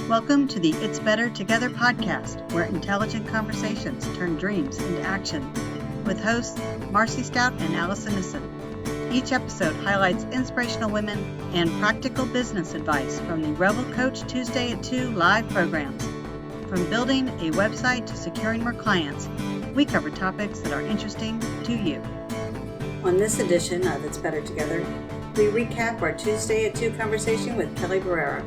Welcome to the It's Better Together podcast, where intelligent conversations turn dreams into action, with hosts Marcy Stout and Allison Nissen. Each episode highlights inspirational women and practical business advice from the Revel Coach Tuesday at 2 live programs. From building a website to securing more clients, we cover topics that are interesting to you. On this edition of It's Better Together, we recap our Tuesday at 2 conversation with Kelly Barerra.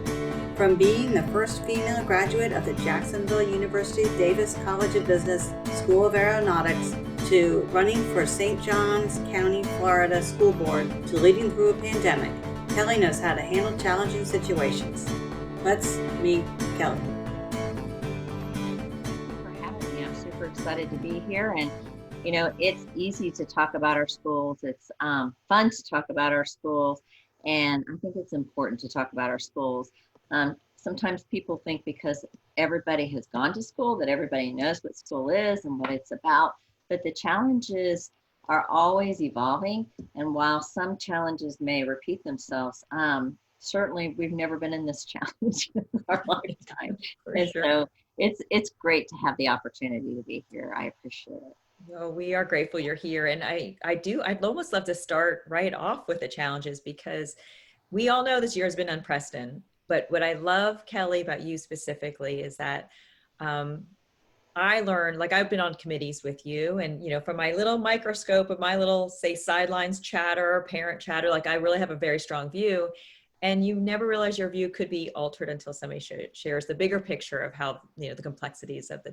From being the first female graduate of the Jacksonville University Davis College of Business School of Aeronautics to running for St. Johns County, Florida School Board to leading through a pandemic, Kelly knows how to handle challenging situations. Let's meet Kelly. Thank you for having me. I'm super excited to be here. And, you know, it's easy to talk about our schools. It's fun to talk about our schools. And I think it's important to talk about our schools. Sometimes people think because everybody has gone to school that everybody knows what school is and what it's about, but the challenges are always evolving. And while some challenges may repeat themselves, certainly we've never been in this challenge in our lifetime. And sure. So it's great to have the opportunity to be here. I appreciate it. Well, we are grateful you're here. And I'd almost love to start right off with the challenges, because we all know this year has been unprecedented. But what I love, Kelly, about you specifically is that I learned, like I've been on committees with you, and, you know, from my little microscope of my little, say, sidelines chatter, parent chatter, like I really have a very strong view. And you never realize your view could be altered until somebody shares the bigger picture of how, you know, the complexities of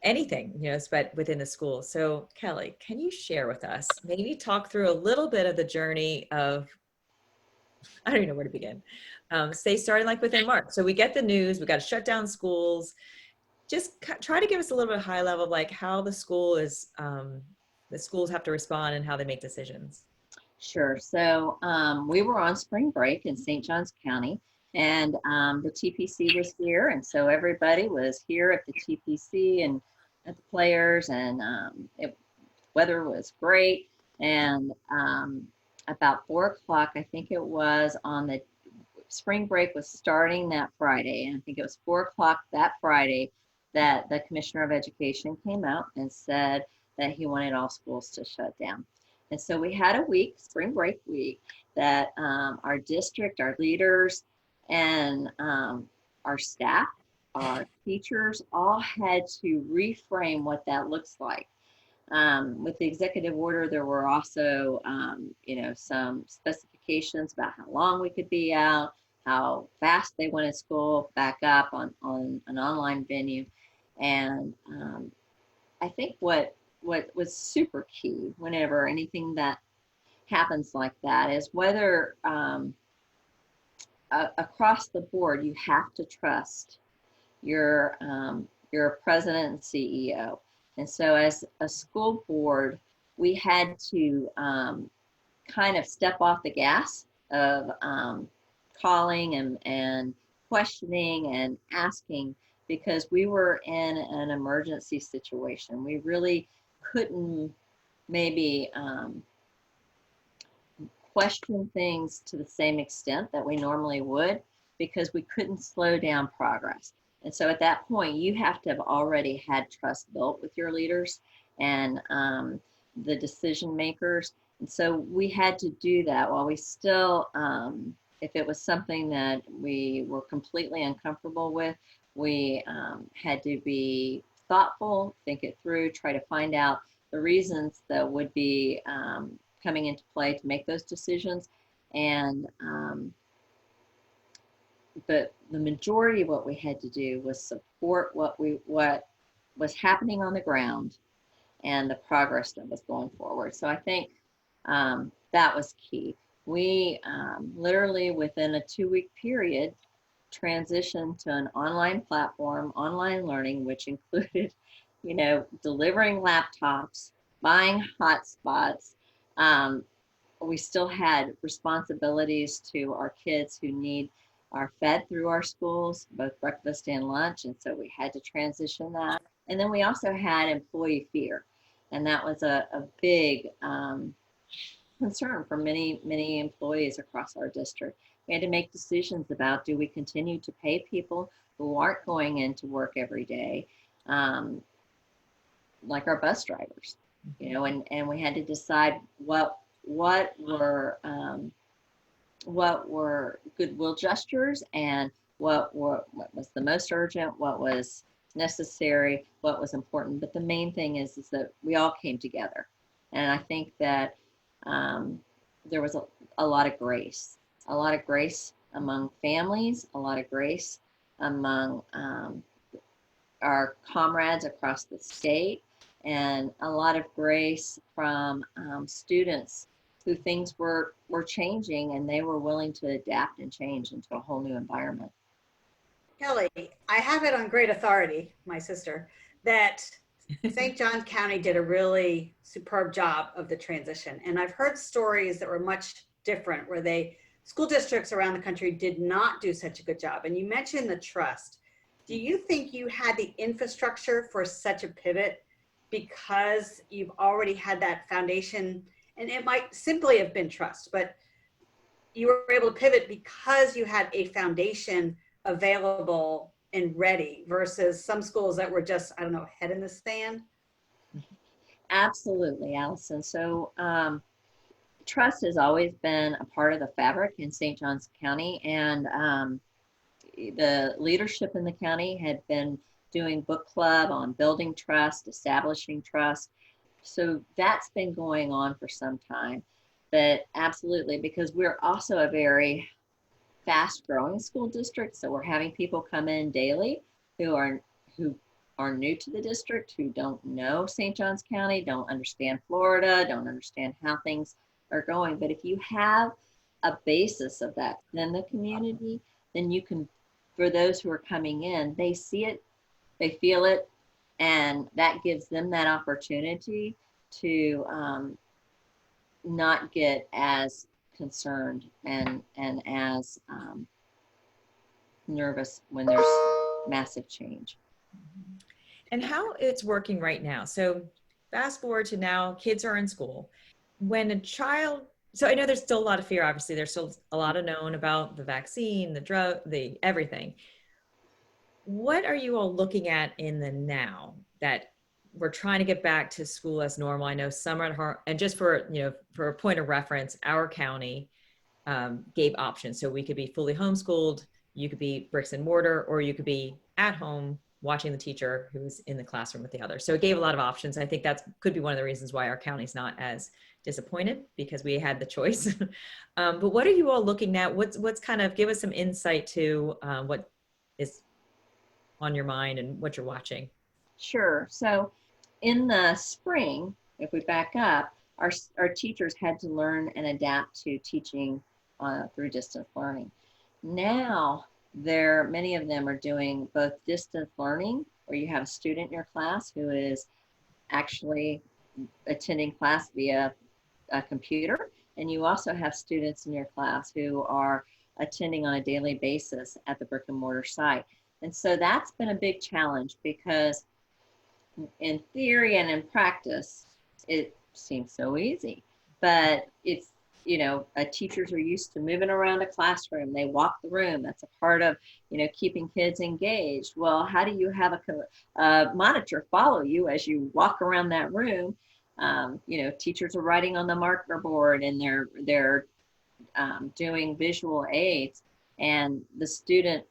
anything, you know, but within the school. So Kelly, can you share with us, maybe talk through a little bit of the journey of, I don't even know where to begin. Say starting like within March. So we get the news, we got to shut down schools. Just try to give us a little bit high level of like how the school is, the schools have to respond and how they make decisions. Sure. So we were on spring break in St. Johns County, and the TPC was here. And so everybody was here at the TPC and at the players, and weather was great. And about 4:00, I think it was, on the spring break was starting that Friday. And I think it was 4:00 that Friday that the Commissioner of Education came out and said that he wanted all schools to shut down. And so we had a week, spring break week, that our district, our leaders, and our staff, our teachers all had to reframe what that looks like. With the executive order, there were also, some specifications about how long we could be out, how fast they wanted school back up on an online venue. And I think what was super key whenever anything that happens like that is whether across the board, you have to trust your president and CEO. And so as a school board, we had to kind of step off the gas of calling and questioning and asking, because we were in an emergency situation. We really couldn't maybe question things to the same extent that we normally would, because we couldn't slow down progress. And so at that point, you have to have already had trust built with your leaders and the decision makers. And so we had to do that while we still, if it was something that we were completely uncomfortable with, we had to be thoughtful, think it through, try to find out the reasons that would be coming into play to make those decisions. And but the majority of what we had to do was support what was happening on the ground and the progress that was going forward. So I think that was key. We literally within a 2-week period transitioned to an online platform, online learning, which included, you know, delivering laptops, buying hotspots. We still had responsibilities to our kids who are fed through our schools, both breakfast and lunch. And so we had to transition that. And then we also had employee fear. And that was a big concern for many employees across our district. We had to make decisions about, do we continue to pay people who aren't going into work every day, like our bus drivers, and we had to decide what were goodwill gestures, and what was the most urgent, what was necessary, what was important. But the main thing is that we all came together, and I think that there was a lot of grace, among families, a lot of grace among our comrades across the state, and a lot of grace from students who things were changing, and they were willing to adapt and change into a whole new environment. Kelly, I have it on great authority, my sister, that St. Johns County did a really superb job of the transition. And I've heard stories that were much different, where school districts around the country did not do such a good job. And you mentioned the trust. Do you think you had the infrastructure for such a pivot because you've already had that foundation? And it might simply have been trust, but you were able to pivot because you had a foundation available and ready, versus some schools that were just, I don't know, head in the sand? Absolutely, Allison. So trust has always been a part of the fabric in St. Johns County, and the leadership in the county had been doing book club on building trust, establishing trust. So that's been going on for some time. But absolutely, because we're also a very fast growing school district, so we're having people come in daily who are new to the district, who don't know St. Johns County, don't understand Florida, don't understand how things are going. But if you have a basis of that in the community, then you can, for those who are coming in, they see it, they feel it, and that gives them that opportunity to not get as concerned and as nervous when there's massive change. And how it's working right now. So fast forward to now, kids are in school. When a child, so I know there's still a lot of fear, obviously there's still a lot unknown about the vaccine, the drug, the everything. What are you all looking at in the now that we're trying to get back to school as normal? I know some are at home, and just for a point of reference, our county gave options. So we could be fully homeschooled, you could be bricks and mortar, or you could be at home watching the teacher who's in the classroom with the other. So it gave a lot of options. I think that could be one of the reasons why our county's not as disappointed, because we had the choice. But what are you all looking at? What's kind of, give us some insight to what is on your mind and what you're watching. Sure. So in the spring, if we back up, our teachers had to learn and adapt to teaching through distance learning. Now, many of them are doing both distance learning, where you have a student in your class who is actually attending class via a computer, and you also have students in your class who are attending on a daily basis at the brick and mortar site. And so that's been a big challenge, because in theory and in practice, it seems so easy, but it's, teachers are used to moving around a classroom. They walk the room. That's a part of, keeping kids engaged. Well, how do you have a monitor follow you as you walk around that room? Teachers are writing on the marker board, and they're doing visual aids, and the student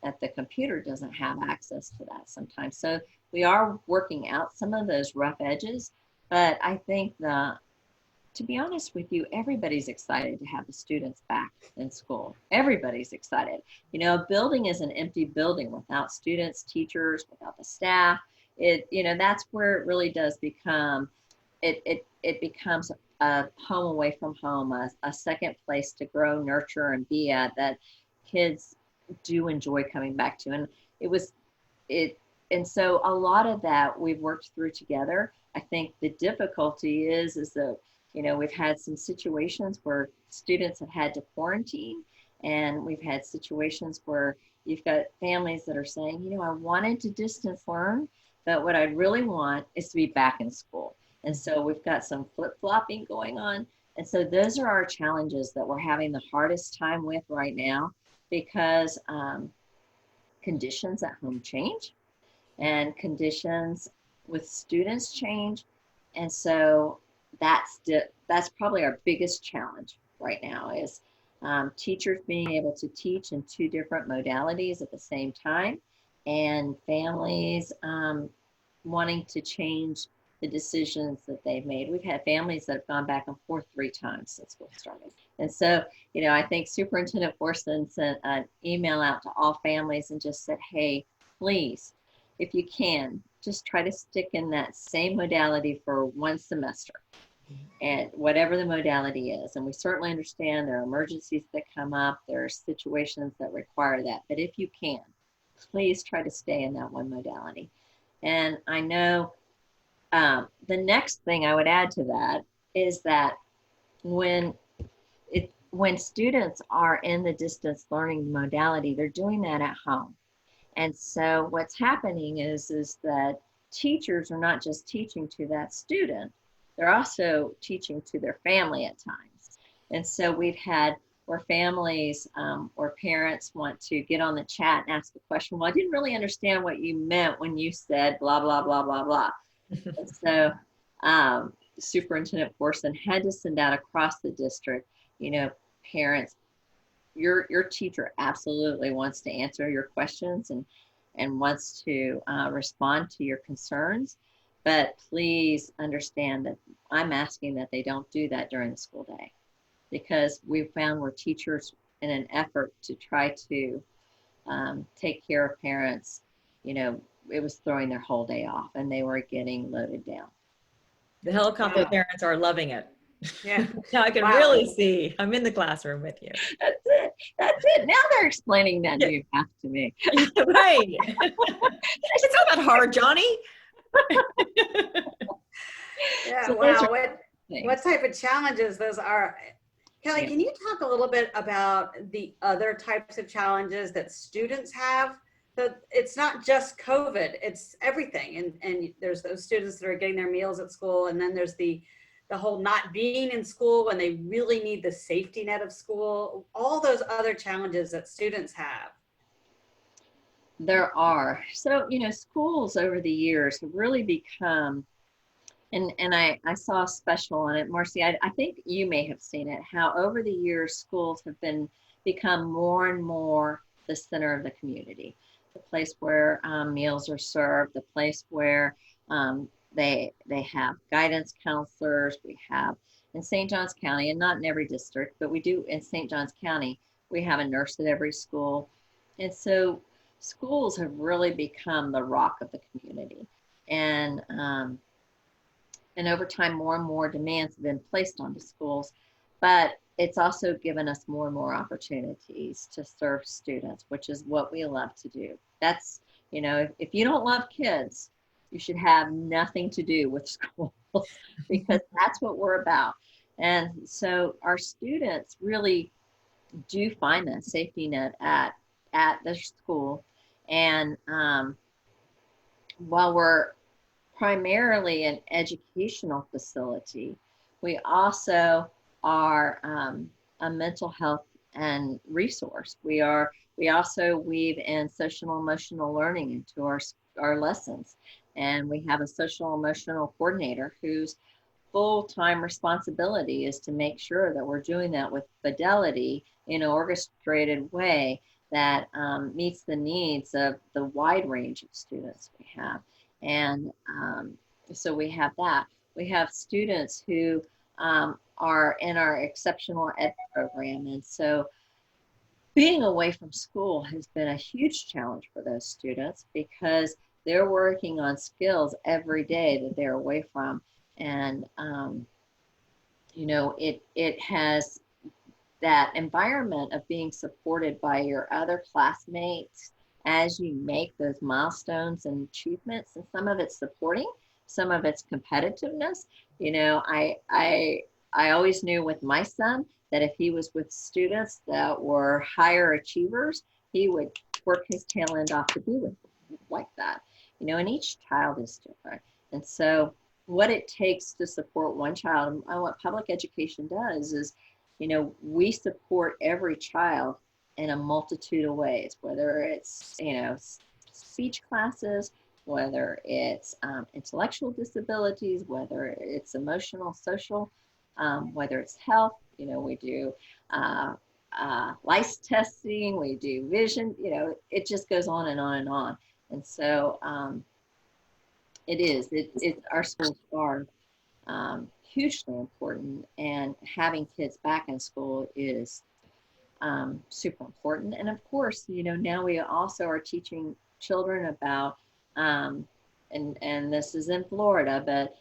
at the computer doesn't have access to that sometimes. So we are working out some of those rough edges, but I think to be honest with you, everybody's excited to have the students back in school. Everybody's excited. A building is an empty building without students, teachers, without the staff. That's where it really does become, it becomes a home away from home, a second place to grow, nurture, and be at, that kids do enjoy coming back to. And so a lot of that we've worked through together. I think the difficulty is that, we've had some situations where students have had to quarantine, and we've had situations where you've got families that are saying, I wanted to distance learn, but what I really want is to be back in school. And so we've got some flip-flopping going on. And so those are our challenges that we're having the hardest time with right now, because conditions at home change and conditions with students change. And so that's probably our biggest challenge right now, is teachers being able to teach in two different modalities at the same time, and families wanting to change the decisions that they've made. We've had families that have gone back and forth 3 times since school started. And so, I think Superintendent Forson sent an email out to all families and just said, hey, please, if you can, just try to stick in that same modality for 1 semester, and whatever the modality is. And we certainly understand there are emergencies that come up, there are situations that require that. But if you can, please try to stay in that one modality. And I know the next thing I would add to that is that when students are in the distance learning modality, they're doing that at home. And so what's happening is that teachers are not just teaching to that student, they're also teaching to their family at times. And so we've had where families or parents want to get on the chat and ask a question. Well, I didn't really understand what you meant when you said blah, blah, blah, blah, blah. And so Superintendent Forson had to send out across the district, parents, your teacher absolutely wants to answer your questions and wants to respond to your concerns. But please understand that I'm asking that they don't do that during the school day, because we've found where teachers, in an effort to try to take care of parents, it was throwing their whole day off and they were getting loaded down. The helicopter parents are loving it. Yeah. Now I can really see. I'm in the classroom with you. That's it. Now they're explaining that new math to me. Right. It's not that hard, Johnny. Yeah. So Wow. What type of challenges those are? Kelly, can you talk a little bit about the other types of challenges that students have? So it's not just COVID, it's everything. And there's those students that are getting their meals at school, and then there's the whole not being in school when they really need the safety net of school, all those other challenges that students have. There are. So, schools over the years have really become, and I saw a special on it, Marcy, I think you may have seen it, how over the years schools have become more and more the center of the community, the place where meals are served, the place where they have guidance counselors. We have in St. Johns County, and not in every district, but we do in St. Johns County, we have a nurse at every school. And so schools have really become the rock of the community. And over time, more and more demands have been placed onto schools, but it's also given us more and more opportunities to serve students, which is what we love to do. That's, if you don't love kids, you should have nothing to do with school, because that's what we're about. And so our students really do find that safety net at the school. And while we're primarily an educational facility, we also are a mental health and resource. We also weave in social emotional learning into our lessons. And we have a social emotional coordinator whose full-time responsibility is to make sure that we're doing that with fidelity in an orchestrated way that meets the needs of the wide range of students we have. And so we have that. We have students who are in our exceptional ed program. And so being away from school has been a huge challenge for those students, because they're working on skills every day that they're away from. And, it has that environment of being supported by your other classmates as you make those milestones and achievements. And some of it's supporting, some of it's competitiveness. I always knew with my son that if he was with students that were higher achievers, he would work his tail end off to be with like that. And each child is different. And so what it takes to support one child. And what public education does is, we support every child in a multitude of ways, whether it's, speech classes, whether it's intellectual disabilities, whether it's emotional, social, whether it's health. We do lice testing, we do vision, it just goes on and on and on. And so our schools are hugely important, and having kids back in school is super important. And of course, now we also are teaching children about, and this is in Florida, but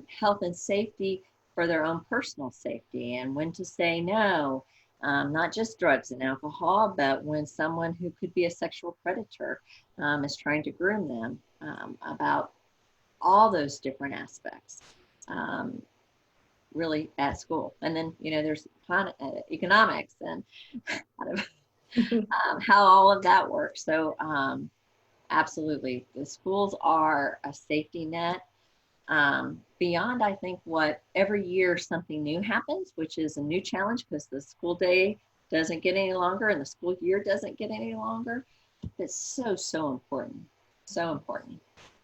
health and safety for their own personal safety, and when to say no, not just drugs and alcohol, but when someone who could be a sexual predator is trying to groom them, about all those different aspects, really at school. And then, there's economics and how all of that works. So absolutely, the schools are a safety net. Beyond, I think, what every year something new happens, which is a new challenge, because the school day doesn't get any longer and the school year doesn't get any longer. It's so important. So important.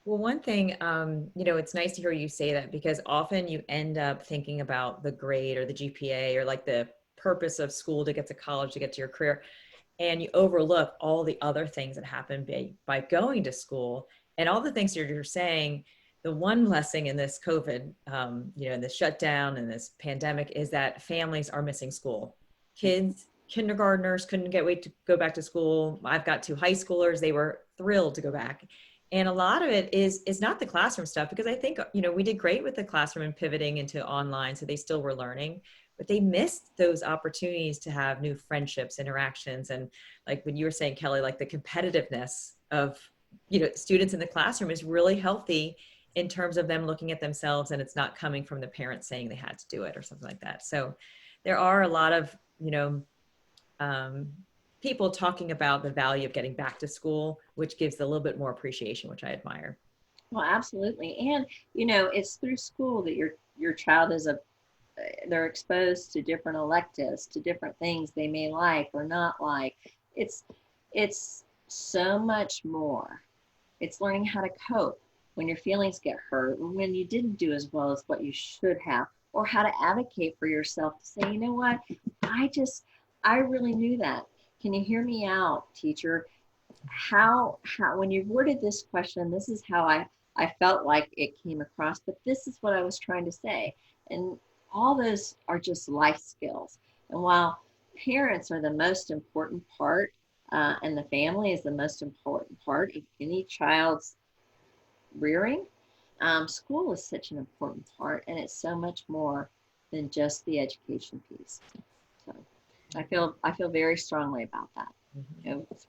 Well, one thing, it's nice to hear you say that, because often you end up thinking about the grade or the GPA or like the purpose of school to get to college, to get to your career, and you overlook all the other things that happen by going to school. And all the things you're saying, the one blessing in this COVID, in this shutdown and this pandemic, is that families are missing school. Kids, kindergartners couldn't wait to go back to school. I've got 2 high schoolers. They were thrilled to go back. And a lot of it is not the classroom stuff, because I think, we did great with the classroom and pivoting into online, so they still were learning, but they missed those opportunities to have new friendships, interactions. And like when you were saying, Kelly, like the competitiveness of, students in the classroom is really healthy in terms of them looking at themselves, and it's not coming from the parents saying they had to do it or something like that. So there are a lot of, people talking about the value of getting back to school, which gives a little bit more appreciation, which I admire. Well, absolutely. And, it's through school that your child they're exposed to different electives, to different things they may like or not like. It's so much more. It's learning how to cope when your feelings get hurt, when you didn't do as well as what you should have, or how to advocate for yourself to say, you know what, I really knew that. Can you hear me out, teacher? How when you worded this question, this is how I felt like it came across, but this is what I was trying to say. And all those are just life skills. And while parents are the most important part, and the family is the most important part of any child's rearing, school is such an important part, and it's so much more than just the education piece. So I feel very strongly about that.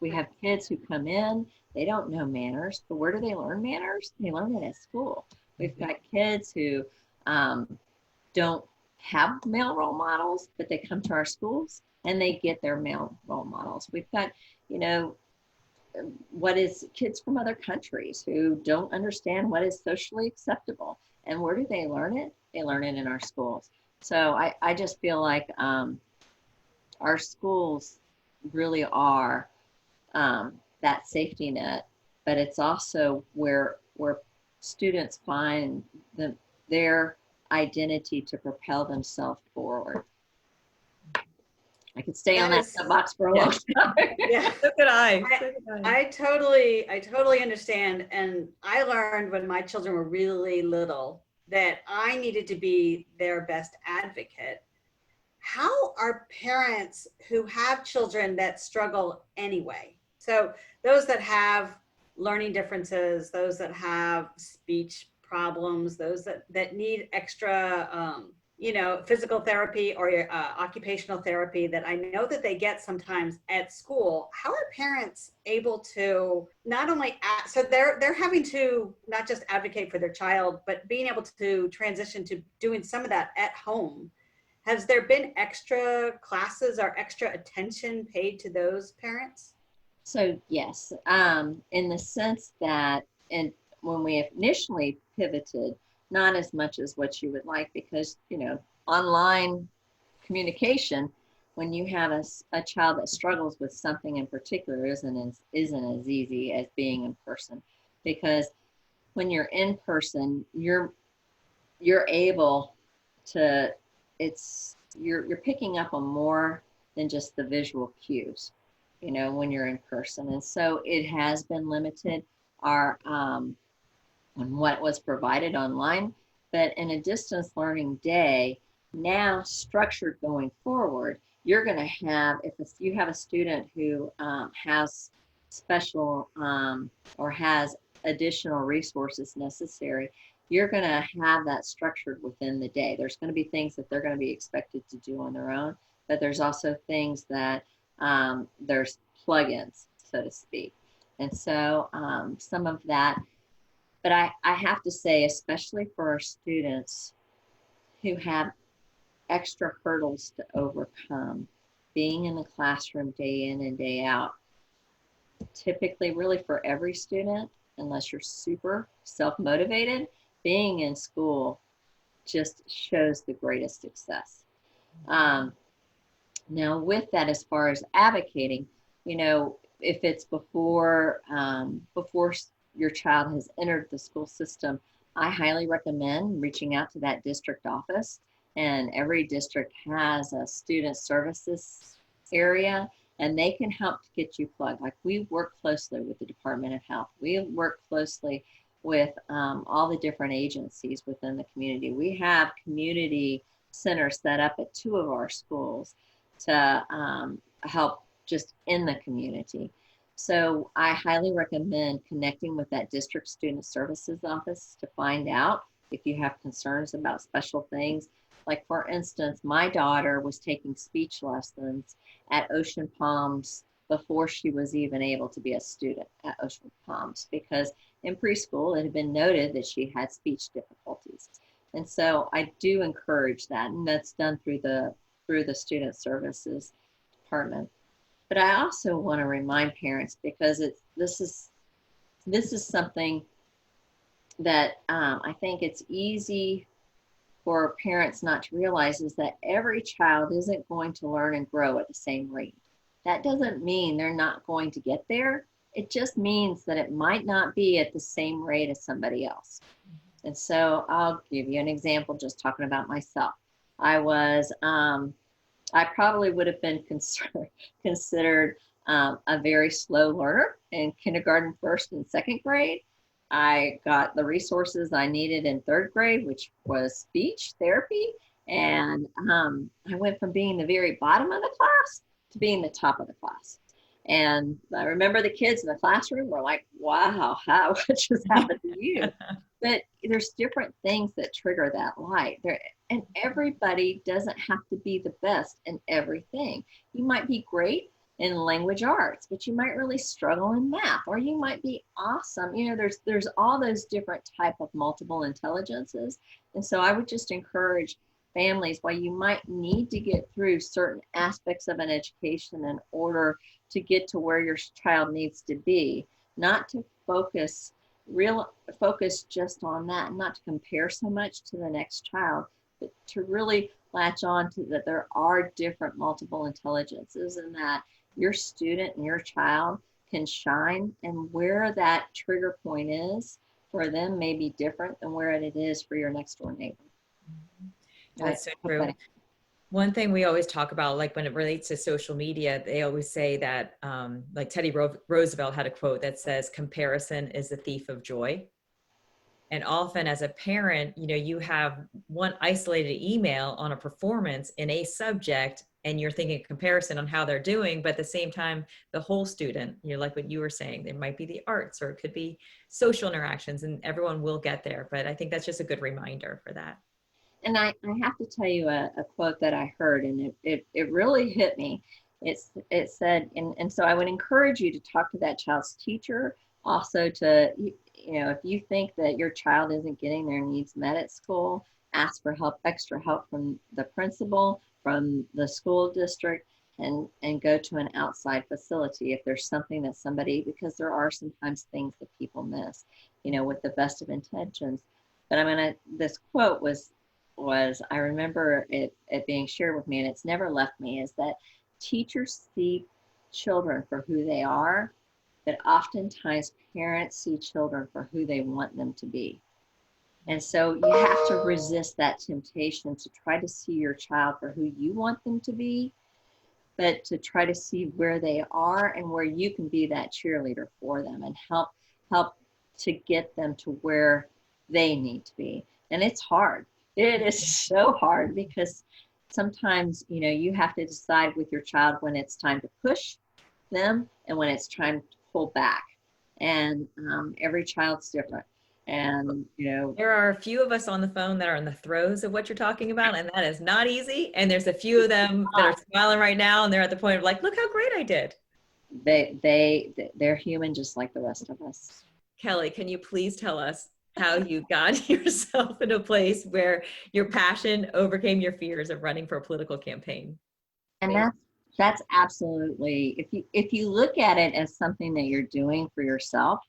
We have kids who come in, they don't know manners, but where do they learn manners? They learn it at school. We've got kids who don't have male role models, but they come to our schools and they get their male role models. We've got, kids from other countries who don't understand what is socially acceptable. And where do they learn it? They learn it in our schools. So I just feel like our schools really are that safety net, but it's also where students find their identity to propel themselves forward. I could stay on that soapbox for a long time. Yeah. So could I. I totally understand. And I learned when my children were really little that I needed to be their best advocate. How are parents who have children that struggle anyway? So those that have learning differences, those that have speech problems, those that need extra, physical therapy or occupational therapy that I know that they get sometimes at school. How are parents able to not only, so they're having to not just advocate for their child, but being able to transition to doing some of that at home? Has there been extra classes or extra attention paid to those parents? So yes, in the sense that, and when we initially pivoted, not as much as what you would like, because, online communication, when you have a child that struggles with something in particular, isn't as easy as being in person, because when you're in person, you're able to, you're picking up on more than just the visual cues, when you're in person. And so it has been limited our on what was provided online. But in a distance learning day, now structured going forward, you're going to have, if you have a student who has special or has additional resources necessary, you're going to have that structured within the day. There's going to be things that they're going to be expected to do on their own, but there's also things that there's plugins, so to speak. And so some of that, but I have to say, especially for our students who have extra hurdles to overcome, being in the classroom day in and day out, typically really for every student, unless you're super self-motivated, being in school just shows the greatest success. Now with that, as far as advocating, if it's before your child has entered the school system, I highly recommend reaching out to that district office. And every district has a student services area, and they can help to get you plugged. Like, we work closely with the Department of Health. We work closely with all the different agencies within the community. We have community centers set up at 2 of our schools to help just in the community. So I highly recommend connecting with that district student services office to find out if you have concerns about special things. Like, for instance, my daughter was taking speech lessons at Ocean Palms before she was even able to be a student at Ocean Palms, because in preschool it had been noted that she had speech difficulties. And so I do encourage that, and that's done through the student services department. But I also want to remind parents, because this is something that I think it's easy for parents not to realize, is that every child isn't going to learn and grow at the same rate. That doesn't mean they're not going to get there. It just means that it might not be at the same rate as somebody else. And so I'll give you an example, just talking about myself. I probably would have been considered a very slow learner in kindergarten, first and second grade. I got the resources I needed in third grade, which was speech therapy. And I went from being the very bottom of the class to being the top of the class. And I remember the kids in the classroom were like, wow, what just happened to you? But there's different things that trigger that light. And everybody doesn't have to be the best in everything. You might be great in language arts, but you might really struggle in math, or you might be awesome. There's all those different type of multiple intelligences. And so I would just encourage families, while you might need to get through certain aspects of an education in order to get to where your child needs to be, not to focus just on that, and not to compare so much to the next child, but to really latch on to that there are different multiple intelligences, and that your student and your child can shine, and where that trigger point is for them may be different than where it is for your next door neighbor. That's so true. One thing we always talk about, like when it relates to social media, they always say that, like Teddy Roosevelt had a quote that says, comparison is the thief of joy. And often as a parent, you have one isolated email on a performance in a subject, and you're thinking comparison on how they're doing, but at the same time, the whole student, like what you were saying, it might be the arts, or it could be social interactions, and everyone will get there. But I think that's just a good reminder for that. And I have to tell you a quote that I heard, and it really hit me. It said, and so I would encourage you to talk to that child's teacher, also to, if you think that your child isn't getting their needs met at school, ask for extra help from the principal, from the school district, and go to an outside facility if there's something that because there are sometimes things that people miss, with the best of intentions. But this quote was I remember it being shared with me, and it's never left me, is that teachers see children for who they are, but oftentimes parents see children for who they want them to be. And so you have to resist that temptation to try to see your child for who you want them to be, but to try to see where they are and where you can be that cheerleader for them and help to get them to where they need to be. And it's hard. It is so hard, because sometimes, you have to decide with your child when it's time to push them and when it's time to pull back. And every child's different. And, there are a few of us on the phone that are in the throes of what you're talking about, and that is not easy. And there's a few of them that are smiling right now, and they're at the point of like, look how great I did. They're human just like the rest of us. Kelly, can you please tell us how you got yourself in a place where your passion overcame your fears of running for a political campaign? And that's absolutely, if you look at it as something that you're doing for yourself,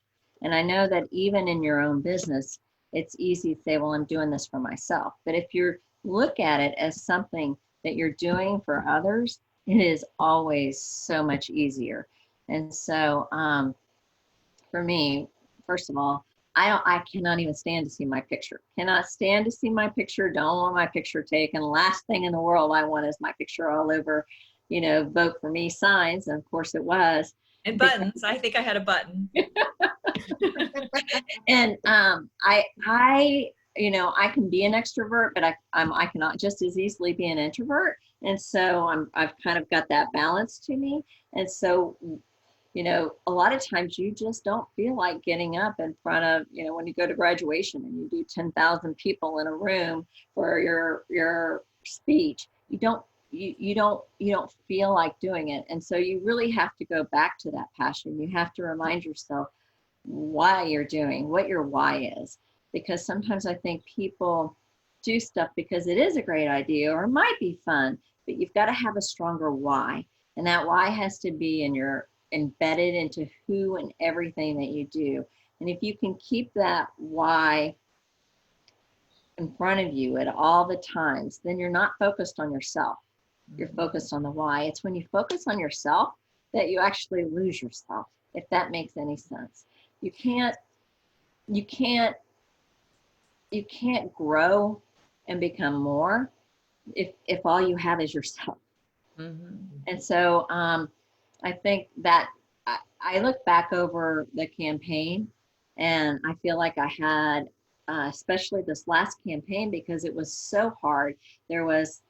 and I know that even in your own business, it's easy to say, well, I'm doing this for myself. But if you look at it as something that you're doing for others, it is always so much easier. And so for me, first of all, I cannot even stand to see my picture. Cannot stand to see my picture. Don't want my picture taken. Last thing in the world I want is my picture all over, vote for me signs. And of course it was. And buttons. I think I had a button. And I can be an extrovert, but I cannot just as easily be an introvert. And so I've kind of got that balance to me. And so, a lot of times you just don't feel like getting up in front of, when you go to graduation and you do 10,000 people in a room for your speech, you don't feel like doing it. And so you really have to go back to that passion. You have to remind yourself why you're doing, what your why is. Because sometimes I think people do stuff because it is a great idea or it might be fun, but you've got to have a stronger why. And that why has to be embedded into who and everything that you do. And if you can keep that why in front of you at all the times, then you're not focused on yourself. You're focused on the why. It's when you focus on yourself that you actually lose yourself, if that makes any sense. You can't grow and become more if all you have is yourself. Mm-hmm. And so I think that I look back over the campaign and I feel like I had, especially this last campaign, because it was so hard. There was,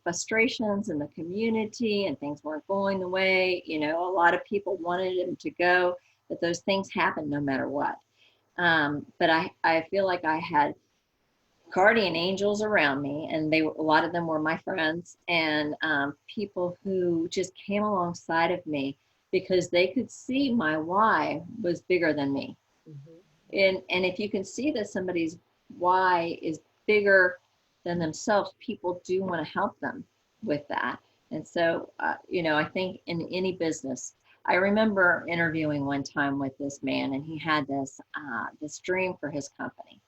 frustrations in the community and things weren't going the way, a lot of people wanted him to go, but those things happen no matter what. But I feel like I had guardian angels around me, and a lot of them were my friends and people who just came alongside of me because they could see my why was bigger than me. Mm-hmm. And if you can see that somebody's why is bigger than themselves, people do want to help them with that. And so, I think in any business, I remember interviewing one time with this man, and he had this dream for his company.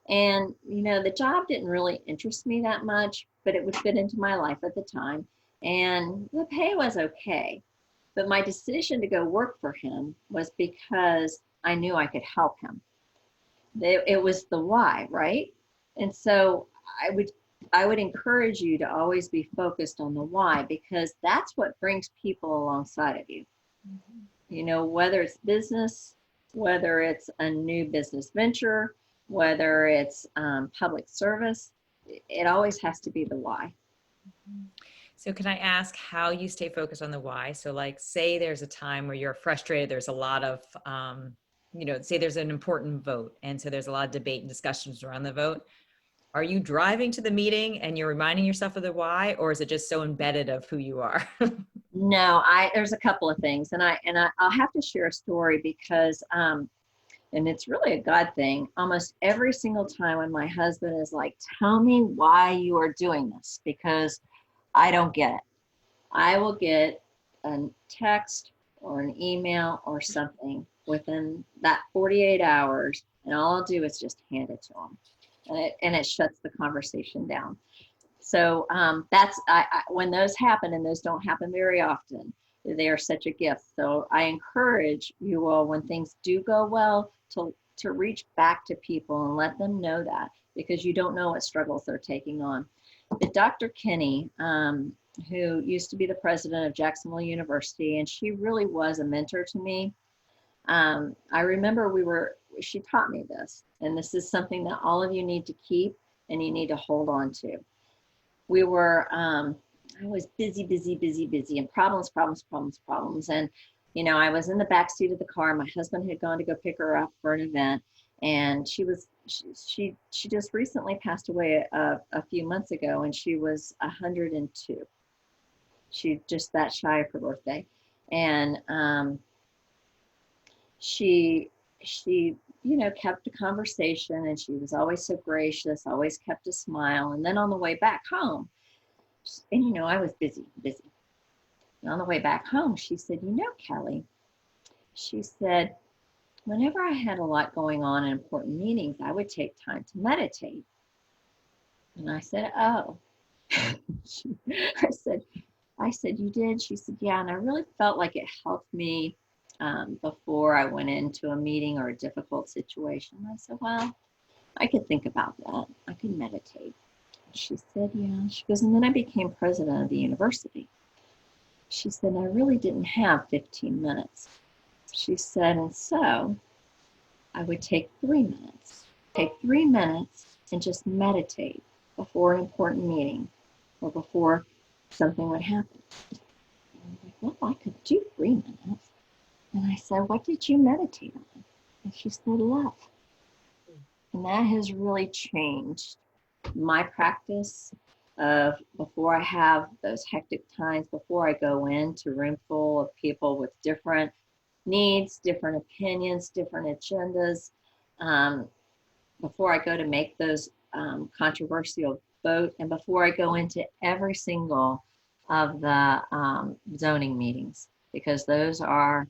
And, the job didn't really interest me that much, but it would fit into my life at the time. And the pay was okay. But my decision to go work for him was because I knew I could help him. It was the why, right? And so I would encourage you to always be focused on the why, because that's what brings people alongside of you. Mm-hmm. Whether it's business, whether it's a new business venture, whether it's public service, it always has to be the why. So can I ask how you stay focused on the why? So like, say there's a time where you're frustrated, there's a lot of, say there's an important vote. And so there's a lot of debate and discussions around the vote. Are you driving to the meeting and you're reminding yourself of the why, or is it just so embedded of who you are? No, there's a couple of things, and I'll have to share a story because, and it's really a God thing. Almost every single time when my husband is like, tell me why you are doing this, because I don't get it. I will get a text or an email or something within that 48 hours, and all I'll do is just hand it to him. and it shuts the conversation down. So when those happen, and those don't happen very often, they are such a gift. So I encourage you all, when things do go well, to reach back to people and let them know that, because you don't know what struggles they're taking on. But Dr. Kinney, who used to be the president of Jacksonville University, and she really was a mentor to me. I remember she taught me this, and this is something that all of you need to keep and you need to hold on to. We were, I was busy, and problems. And, I was in the back seat of the car. My husband had gone to go pick her up for an event, and she just recently passed away a few months ago, and she was 102. She just that shy of her birthday. And she kept a conversation, and she was always so gracious, always kept a smile. And then on the way back home, and I was busy. And on the way back home, she said, Kelly, she said, whenever I had a lot going on in important meetings, I would take time to meditate. And I said, oh. I said, you did? She said, yeah. And I really felt like it helped me before I went into a meeting or a difficult situation. I said, well, I could think about that. I could meditate. She said, yeah. She goes, and then I became president of the university. She said, I really didn't have 15 minutes. She said, and so I would take 3 minutes. Take 3 minutes and just meditate before an important meeting or before something would happen. And I'm like, well, I could do 3 minutes. And I said, what did you meditate on? And she said, love. And that has really changed my practice of, before I have those hectic times, before I go into a room full of people with different needs, different opinions, different agendas, before I go to make those controversial vote, and before I go into every single of the zoning meetings, because those are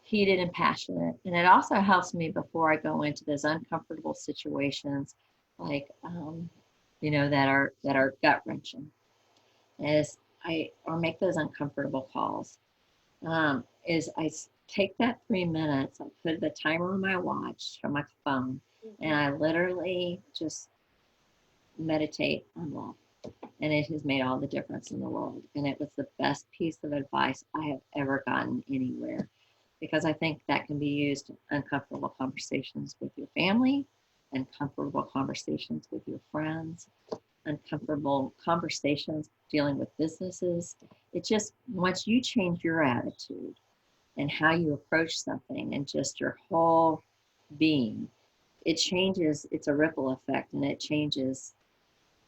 heated and passionate. And it also helps me before I go into those uncomfortable situations, like that are gut wrenching, or make those uncomfortable calls. Is I take that 3 minutes, I put the timer on my watch from my phone, and I literally just meditate on love. And it has made all the difference in the world. And it was the best piece of advice I have ever gotten anywhere, because I think that can be used in uncomfortable conversations with your family, uncomfortable conversations with your friends, uncomfortable conversations dealing with businesses. It just, once you change your attitude and how you approach something and just your whole being, it changes. It's a ripple effect, and it changes.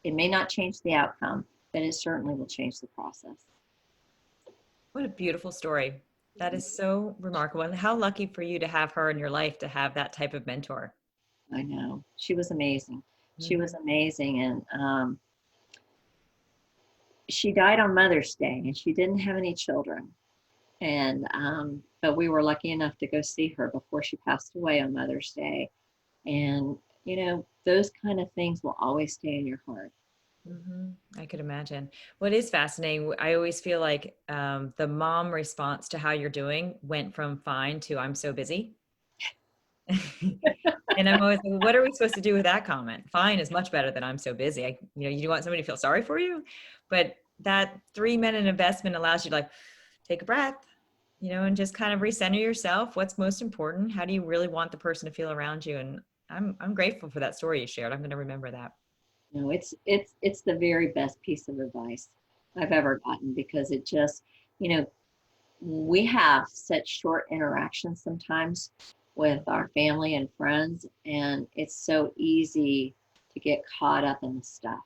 It may not change the outcome, but it certainly will change the process. What a beautiful story. That is so remarkable. And how lucky for you to have her in your life, to have that type of mentor. I know. She was amazing. She was amazing. And she died on Mother's Day, and she didn't have any children. And but we were lucky enough to go see her before she passed away on Mother's Day. And, those kind of things will always stay in your heart. I could imagine. What is fascinating, I always feel like the mom response to how you're doing went from fine to I'm so busy. And I'm always like, what are we supposed to do with that comment? Fine is much better than I'm so busy. You want somebody to feel sorry for you, but that 3-minute investment allows you to take a breath, and just kind of recenter yourself. What's most important? How do you really want the person to feel around you? And I'm grateful for that story you shared. I'm going to remember that. No, it's the very best piece of advice I've ever gotten, because it just, we have such short interactions sometimes with our family and friends, and it's so easy to get caught up in the stuff.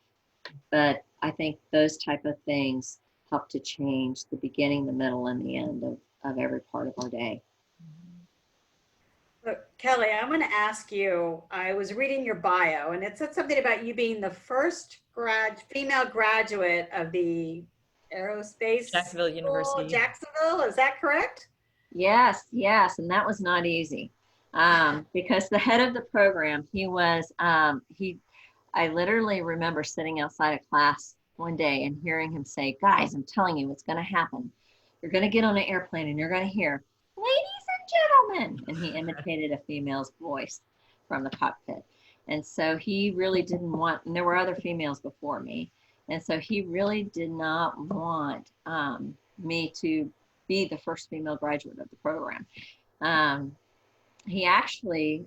But I think those type of things help to change the beginning, the middle, and the end of every part of our day. Look, Kelly, I'm going to ask you, I was reading your bio, and it said something about you being the first female graduate of the Aerospace Jacksonville University. Jacksonville, is that correct? Yes, and that was not easy, because the head of the program, he I literally remember sitting outside of class one day and hearing him say, guys, I'm telling you, what's going to happen. You're going to get on an airplane and you're going to hear, ladies and gentlemen. And he imitated a female's voice from the cockpit. And so he really didn't want, and there were other females before me. And so he really did not want me to be the first female graduate of the program. He actually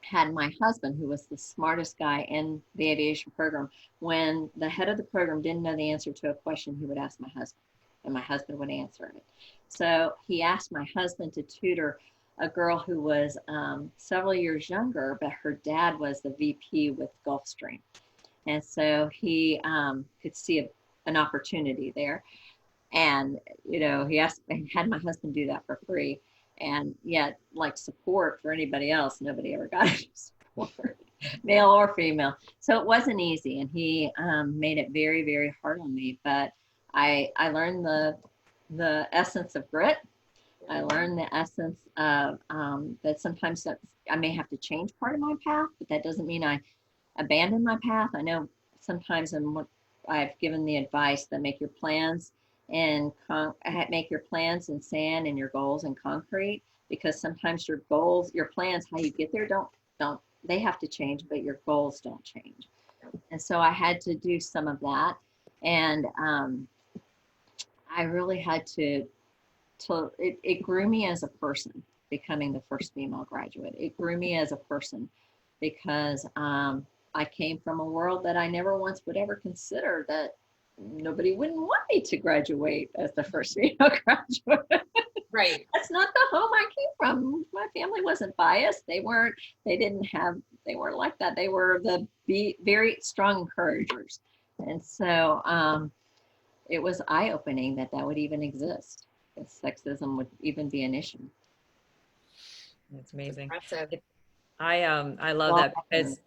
had my husband, who was the smartest guy in the aviation program. When the head of the program didn't know the answer to a question, he would ask my husband, and my husband would answer it. So he asked my husband to tutor a girl who was several years younger, but her dad was the VP with Gulfstream. And so he could see an opportunity there. And, you know, he had my husband do that for free. And yet, like, support for anybody else, nobody ever got any support, male or female. So it wasn't easy. And he made it very, very hard on me. But I learned the essence of grit. I learned the essence of that sometimes I may have to change part of my path, but that doesn't mean I abandon my path. I know sometimes I've given the advice that make your plans in sand and your goals in concrete, because sometimes your goals, your plans, how you get there, don't they have to change, but your goals don't change. And so I had to do some of that, and I really had to it grew me as a person, becoming the first female graduate. It grew me as a person because I came from a world that I never once would ever consider that nobody wouldn't want me to graduate as the first female graduate. Right. That's not the home I came from. My family wasn't biased. They weren't like that. They were very strong encouragers. And so it was eye-opening that would even exist. That sexism would even be an issue. That's amazing. Impressive. I love that, because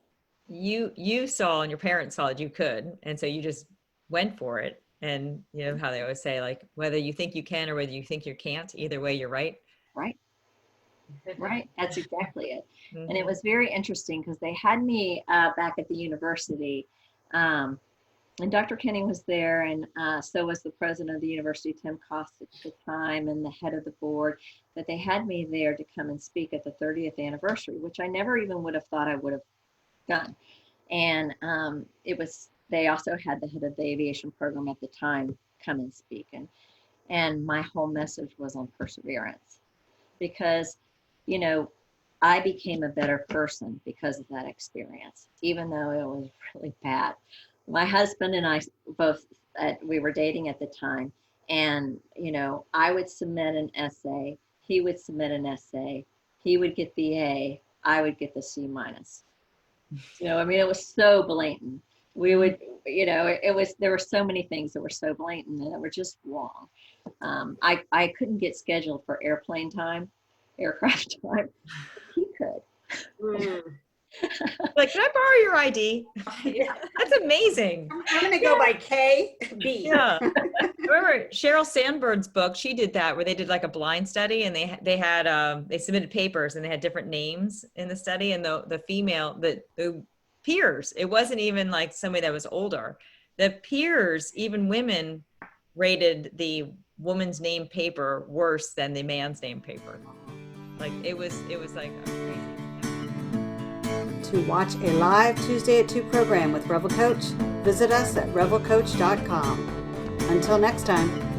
you saw and your parents saw that you could, and so you just went for it. And you know how they always say, like, whether you think you can or whether you think you can't, either way you're right. Right. That's exactly it. Mm-hmm. And it was very interesting because they had me back at the university, and Dr. Kenny was there, and so was the president of the university, Tim Cost, at the time, and the head of the board. But they had me there to come and speak at the 30th anniversary, which I never even would have thought I would have done. And they also had the head of the aviation program at the time come and speak. And my whole message was on perseverance, because, you know, I became a better person because of that experience, even though it was really bad. My husband and I both, we were dating at the time, and, you know, I would submit an essay, he would submit an essay, he would get the A, I would get the C-. You know, I mean, it was so blatant. We would, you know, there were so many things that were so blatant and that were just wrong. I couldn't get scheduled for aircraft time. He could. Like, can I borrow your ID? Yeah. That's amazing. I'm going to go by KB. Yeah. Remember Sheryl Sandberg's book? She did that, where they did like a blind study, and they submitted papers, and they had different names in the study, and the peers, it wasn't even like somebody that was older. The peers, even women, rated the woman's name paper worse than the man's name paper. Like it was like crazy. To watch a live Tuesday at 2 program with Revel Coach, visit us at revelcoach.com. Until next time.